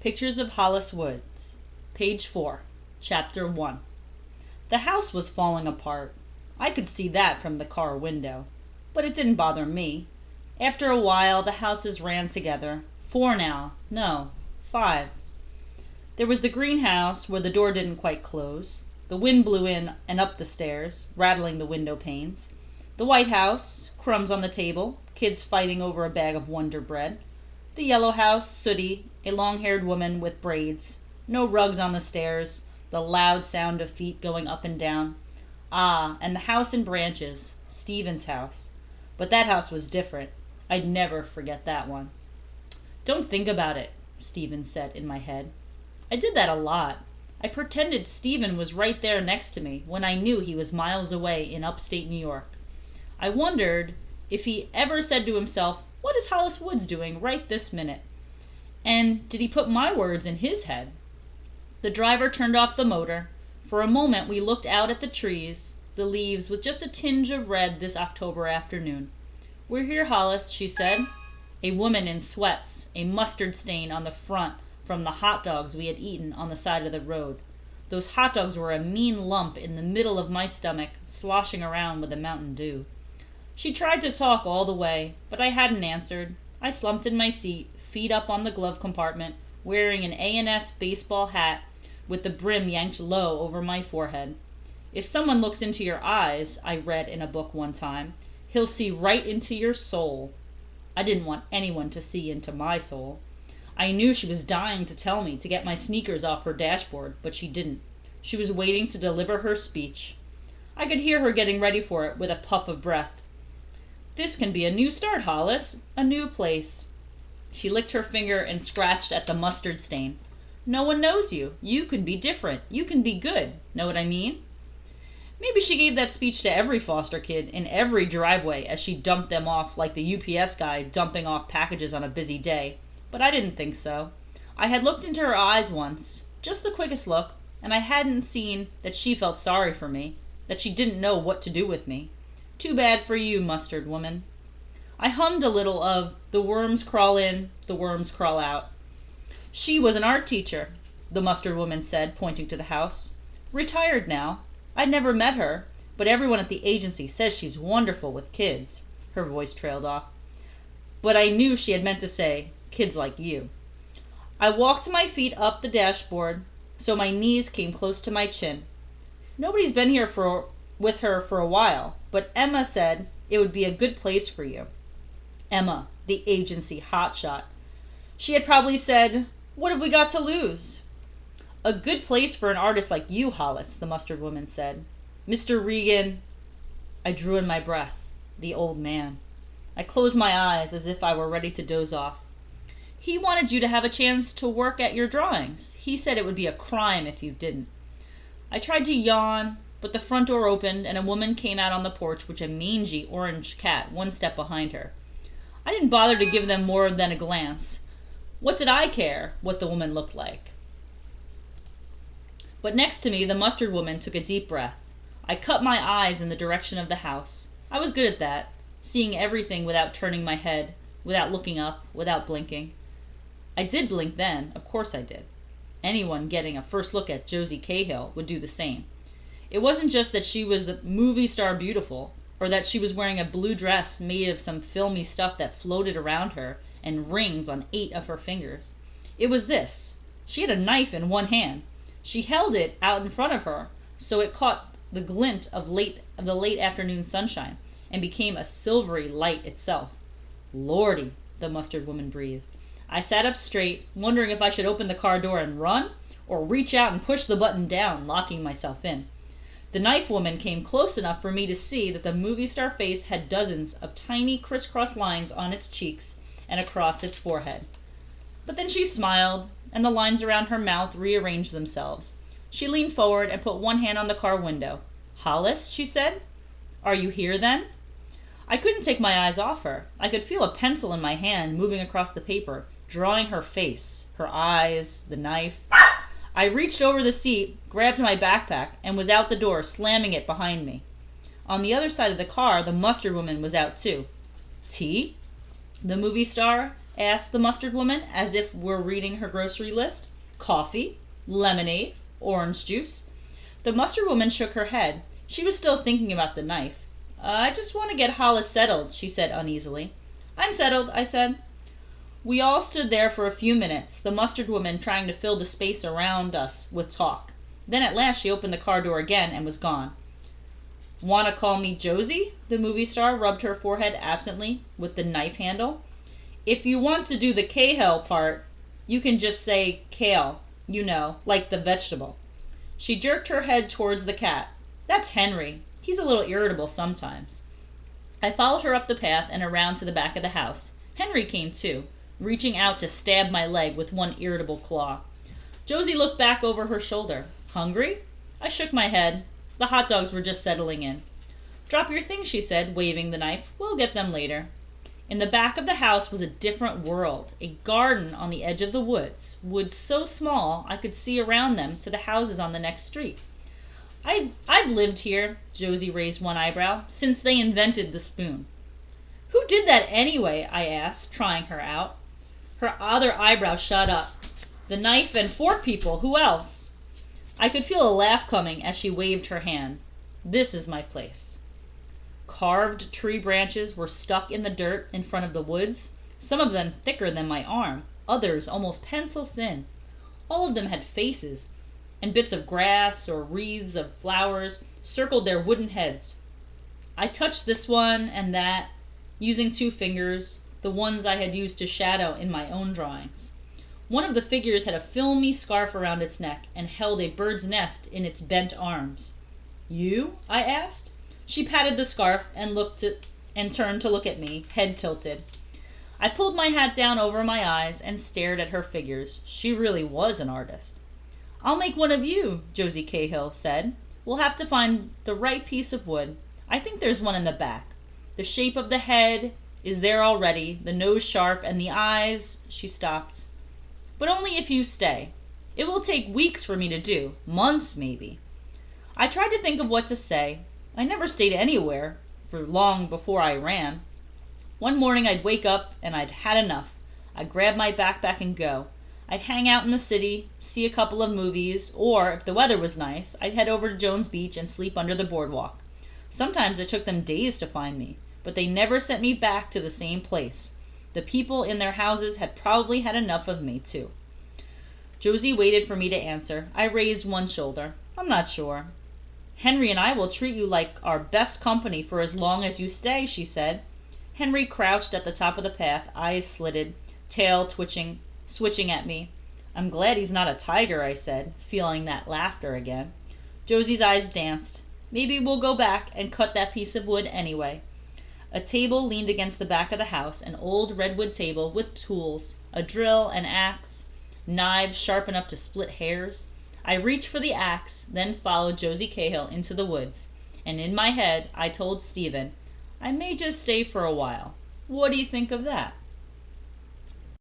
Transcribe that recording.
Pictures of Hollis Woods, page 4, chapter 1. The house was falling apart. I could see that from the car window, but it didn't bother me. After a while, the houses ran together. 4 now. No, 5. There was the greenhouse where the door didn't quite close. The wind blew in and up the stairs, rattling the window panes. The White House, crumbs on the table, kids fighting over a bag of Wonder Bread. The Yellow House, sooty, a long-haired woman with braids. No rugs on the stairs, the loud sound of feet going up and down. Ah, and the house in branches, Stephen's house. But that house was different. I'd never forget that one. Don't think about it, Stephen said in my head. I did that a lot. I pretended Stephen was right there next to me when I knew he was miles away in upstate New York. I wondered if he ever said to himself, "What is Hollis Woods doing right this minute?" And did he put my words in his head? The driver turned off the motor. For a moment we looked out at the trees, the leaves with just a tinge of red this October afternoon. "We're here, Hollis," she said. A woman in sweats, a mustard stain on the front from the hot dogs we had eaten on the side of the road. Those hot dogs were a mean lump in the middle of my stomach, sloshing around with the Mountain Dew. She tried to talk all the way, but I hadn't answered. I slumped in my seat, feet up on the glove compartment, wearing an A&S baseball hat with the brim yanked low over my forehead. "If someone looks into your eyes," I read in a book one time, "he'll see right into your soul." I didn't want anyone to see into my soul. I knew she was dying to tell me to get my sneakers off her dashboard, but she didn't. She was waiting to deliver her speech. I could hear her getting ready for it with a puff of breath. "This can be a new start, Hollis. A new place." She licked her finger and scratched at the mustard stain. "No one knows you. You can be different. You can be good. Know what I mean?" Maybe she gave that speech to every foster kid in every driveway as she dumped them off like the UPS guy dumping off packages on a busy day. But I didn't think so. I had looked into her eyes once, just the quickest look, and I hadn't seen that she felt sorry for me, that she didn't know what to do with me. Too bad for you, mustard woman. I hummed a little of "The worms crawl in, the worms crawl out." "She was an art teacher," the mustard woman said, pointing to the house. "Retired now. I'd never met her, but everyone at the agency says she's wonderful with kids." Her voice trailed off. But I knew she had meant to say, "kids like you." I walked my feet up the dashboard, so my knees came close to my chin. "Nobody's been here with her for a while, but Emma said it would be a good place for you." Emma, the agency hotshot. She had probably said, "What have we got to lose?" "A good place for an artist like you, Hollis," the mustard woman said. "Mr. Regan—" I drew in my breath. The old man. I closed my eyes as if I were ready to doze off. "He wanted you to have a chance to work at your drawings. He said it would be a crime if you didn't." I tried to yawn, but the front door opened and a woman came out on the porch with a mangy orange cat one step behind her. I didn't bother to give them more than a glance. What did I care what the woman looked like? But next to me, the mustard woman took a deep breath. I cut my eyes in the direction of the house. I was good at that, seeing everything without turning my head, without looking up, without blinking. I did blink then, of course I did. Anyone getting a first look at Josie Cahill would do the same. It wasn't just that she was the movie star beautiful, or that she was wearing a blue dress made of some filmy stuff that floated around her and rings on 8 of her fingers. It was this. She had a knife in one hand. She held it out in front of her, so it caught the glint of the late afternoon sunshine and became a silvery light itself. "Lordy," the mustard woman breathed. I sat up straight, wondering if I should open the car door and run, or reach out and push the button down, locking myself in. The knife woman came close enough for me to see that the movie star face had dozens of tiny crisscross lines on its cheeks and across its forehead. But then she smiled, and the lines around her mouth rearranged themselves. She leaned forward and put one hand on the car window. "Hollis," she said. "Are you here, then?" I couldn't take my eyes off her. I could feel a pencil in my hand moving across the paper, drawing her face, her eyes, the knife. I reached over the seat, grabbed my backpack, and was out the door, slamming it behind me. On the other side of the car, the mustard woman was out too. "Tea?" The movie star asked the mustard woman, as if we're reading her grocery list. Coffee, lemonade, orange juice. The mustard woman shook her head. She was still thinking about the knife. I just want to get Hollis settled, she said uneasily. I'm settled, I said. We all stood there for a few minutes, the mustard woman trying to fill the space around us with talk. Then at last she opened the car door again and was gone. Want to call me Josie? The movie star rubbed her forehead absently with the knife handle. If you want to do the Cahill part, you can just say kale, like the vegetable. She jerked her head towards the cat. That's Henry. He's a little irritable sometimes. I followed her up the path and around to the back of the house. Henry came too, reaching out to stab my leg with one irritable claw. Josie looked back over her shoulder. Hungry? I shook my head. The hot dogs were just settling in. Drop your things, she said, waving the knife. We'll get them later. In the back of the house was a different world, a garden on the edge of the woods so small I could see around them to the houses on the next street. I've lived here, Josie raised one eyebrow, since they invented the spoon. Who did that anyway? I asked, trying her out. Her other eyebrow shot up. The knife and fork people, who else? I could feel a laugh coming as she waved her hand. This is my place. Carved tree branches were stuck in the dirt in front of the woods, some of them thicker than my arm, others almost pencil thin. All of them had faces, and bits of grass or wreaths of flowers circled their wooden heads. I touched this one and that, using 2 fingers, the ones I had used to shadow in my own drawings. One of the figures had a filmy scarf around its neck and held a bird's nest in its bent arms. You? I asked. She patted the scarf and turned to look at me, head tilted. I pulled my hat down over my eyes and stared at her figures. She really was an artist. I'll make one of you, Josie Cahill said. We'll have to find the right piece of wood. I think there's one in the back. The shape of the head is there already, the nose sharp, and the eyes... She stopped. But only if you stay. It will take weeks for me to do, months maybe. I tried to think of what to say. I never stayed anywhere for long before I ran. One morning I'd wake up and I'd had enough. I'd grab my backpack and go. I'd hang out in the city, see a couple of movies, or, if the weather was nice, I'd head over to Jones Beach and sleep under the boardwalk. Sometimes it took them days to find me, but they never sent me back to the same place. The people in their houses had probably had enough of me, too. Josie waited for me to answer. I raised one shoulder. I'm not sure. Henry and I will treat you like our best company for as long as you stay, she said. Henry crouched at the top of the path, eyes slitted, tail switching at me. I'm glad he's not a tiger, I said, feeling that laughter again. Josie's eyes danced. Maybe we'll go back and cut that piece of wood anyway. A table leaned against the back of the house, an old redwood table with tools, a drill, an axe, knives sharp enough to split hairs. I reached for the axe, then followed Josie Cahill into the woods, and in my head I told Stephen, I may just stay for a while. What do you think of that?